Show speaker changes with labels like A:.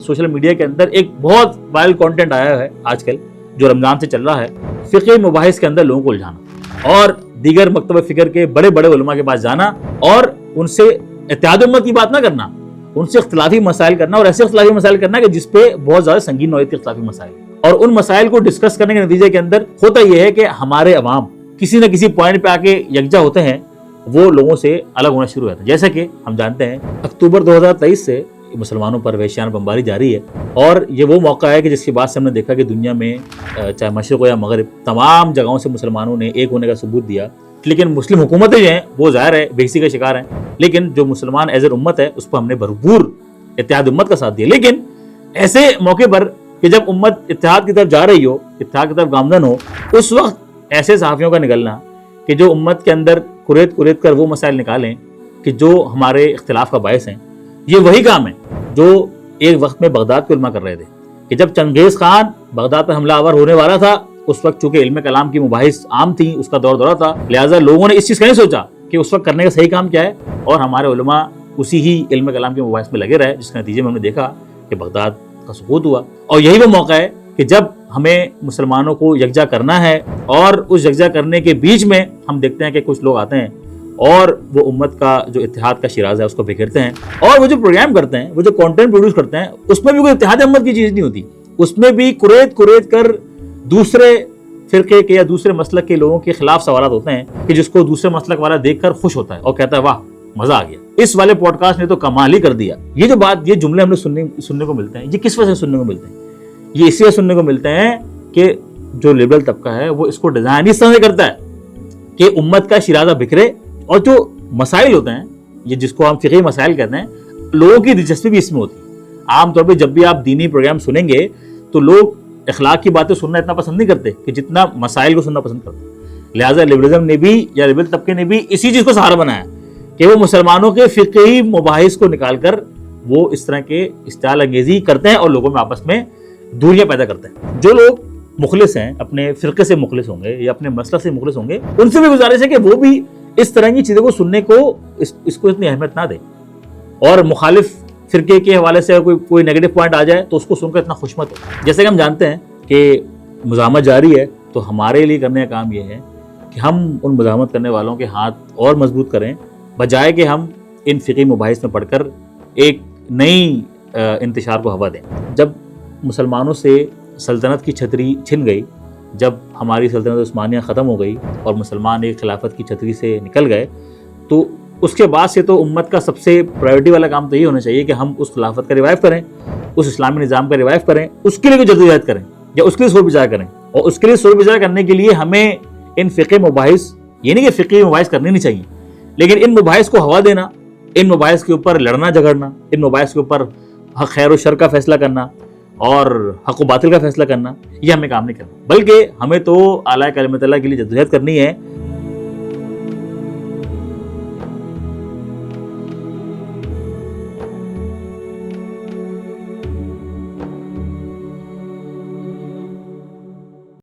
A: Social media کے اندر ایک بہت وائرل کانٹینٹ آیا ہے آج کل جو رمضان سے چل رہا ہے، فقہی مباحث کے اندر لوگوں کو الجھانا اور دیگر مکتبہ فکر کے بڑے بڑے علماء کے پاس جانا اور ان سے اتحاد امت کی بات نہ کرنا، ان سے اختلافی مسائل کرنا، اور ایسے اختلافی مسائل کرنا کہ جس پہ بہت زیادہ سنگین نوعیت کے اختلافی مسائل، اور ان مسائل کو ڈسکس کرنے کے نتیجے کے اندر ہوتا یہ ہے کہ ہمارے عوام کسی نہ کسی پوائنٹ پہ آ کے یکجا ہوتے ہیں، وہ لوگوں سے الگ ہونا شروع ہوتا ہے۔ جیسا کہ ہم جانتے ہیں اکتوبر 2023 سے مسلمانوں پر وحشیانہ بمباری جاری ہے، اور یہ وہ موقع ہے کہ جس کے بعد سے ہم نے دیکھا کہ دنیا میں چاہے مشرق ہو یا مغرب، تمام جگہوں سے مسلمانوں نے ایک ہونے کا ثبوت دیا، لیکن مسلم حکومتیں جو ہیں وہ ظاہر ہے بے حسی کا شکار ہیں، لیکن جو مسلمان ایز اے امت ہے اس پر ہم نے بھرپور اتحاد امت کا ساتھ دیا۔ لیکن ایسے موقع پر کہ جب امت اتحاد کی طرف جا رہی ہو، اتحاد کی طرف گامزن ہو، اس وقت ایسے صحافیوں کا نکلنا کہ جو امت کے اندر کریت کر وہ مسائل نکالیں کہ جو ہمارے اختلاف کا باعث ہیں، یہ وہی کام ہے جو ایک وقت میں بغداد کے علماء کر رہے تھے کہ جب چنگیز خان بغداد پر حملہ آور ہونے والا تھا، اس وقت چونکہ علم کلام کی مباحث عام تھیں، اس کا دورہ تھا، لہٰذا لوگوں نے اس چیز کا نہیں سوچا کہ اس وقت کرنے کا صحیح کام کیا ہے، اور ہمارے علماء اسی ہی علم کلام کے مباحث میں لگے رہے، جس کے نتیجے میں ہم نے دیکھا کہ بغداد کا سقوط ہوا۔ اور یہی وہ موقع ہے کہ جب ہمیں مسلمانوں کو یکجا کرنا ہے، اور اس یکجا کرنے کے بیچ میں ہم دیکھتے ہیں کہ کچھ لوگ آتے ہیں اور وہ امت کا جو اتحاد کا شیراز ہے اس کو بکھیرتے ہیں، اور وہ جو پروگرام کرتے ہیں، وہ جو کانٹینٹ پروڈیوس کرتے ہیں، اس میں بھی کوئی اتحاد امت کی چیز نہیں ہوتی، اس میں بھی کریت کر دوسرے فرقے کے یا دوسرے مسلک کے لوگوں کے خلاف سوالات ہوتے ہیں کہ جس کو دوسرے مسلک والا دیکھ کر خوش ہوتا ہے اور کہتا ہے واہ مزہ آ گیا، اس والے پوڈ کاسٹ نے تو کمال ہی کر دیا۔ یہ جو بات، یہ جملے ہم نے سننے کو ملتے ہیں، یہ کس وجہ سے سننے کو ملتے ہیں؟ یہ اسی وجہ سننے کو ملتے ہیں کہ جو لبرل طبقہ ہے وہ اس کو ڈیزائن اس طرح سے کرتا ہے کہ امت کا شیرازہ بکھرے، اور جو مسائل ہوتے ہیں، یہ جس کو ہم فقہی مسائل کہتے ہیں، لوگوں کی دلچسپی بھی اس میں ہوتی ہے۔ عام طور پہ جب بھی آپ دینی پروگرام سنیں گے تو لوگ اخلاق کی باتیں سننا اتنا پسند نہیں کرتے کہ جتنا مسائل کو سننا پسند کرتے ہیں۔ لہٰذا لبرلزم نے بھی یا لبرل طبقے نے بھی اسی چیز کو سہارا بنایا کہ وہ مسلمانوں کے فقہی مباحث کو نکال کر وہ اس طرح کے اشتعال انگیزی کرتے ہیں اور لوگوں میں آپس میں دوریاں پیدا کرتے ہیں۔ جو لوگ مخلص ہیں، اپنے فرقے سے مخلص ہوں گے یا اپنے مسلک سے مخلص ہوں گے، ان سے بھی گزارش ہے کہ وہ بھی اس طرح کی چیزوں کو سننے کو اس کو اتنی اہمیت نہ دیں، اور مخالف فرقے کے حوالے سے کوئی نیگیٹو پوائنٹ آ جائے تو اس کو سن کر اتنا خوش مت ہو۔ جیسے کہ ہم جانتے ہیں کہ مزاحمت جاری ہے، تو ہمارے لیے کرنے کا کام یہ ہے کہ ہم ان مزاحمت کرنے والوں کے ہاتھ اور مضبوط کریں، بجائے کہ ہم ان فقہی مباحث میں پڑھ کر ایک نئی انتشار کو ہوا دیں۔ جب مسلمانوں سے سلطنت کی چھتری چھن گئی، جب ہماری سلطنت عثمانیہ ختم ہو گئی اور مسلمان ایک خلافت کی چھتری سے نکل گئے، تو اس کے بعد سے تو امت کا سب سے پرائیورٹی والا کام تو یہ ہونا چاہیے کہ ہم اس خلافت کا ریوائیو کریں، اس اسلامی نظام کا ریوائیو کریں، اس کے لیے کوئی جدوجہد کریں یا اس کے لیے سور بچار کریں، اور اس کے لیے سور بچار کرنے کے لیے ہمیں ان فقہی مباحث، یہ نہیں کہ فقہی مباحث کرنے نہیں چاہیے، لیکن ان مباحث کو ہوا دینا، ان مباحث کے اوپر لڑنا جھگڑنا، ان مباحث کے اوپر خیر و شر کا فیصلہ کرنا اور حق و باطل کا فیصلہ کرنا، یہ ہمیں کام نہیں کرنا، بلکہ ہمیں تو اعلیٰ کلمت اللہ کے لیے جدوجہد کرنی ہے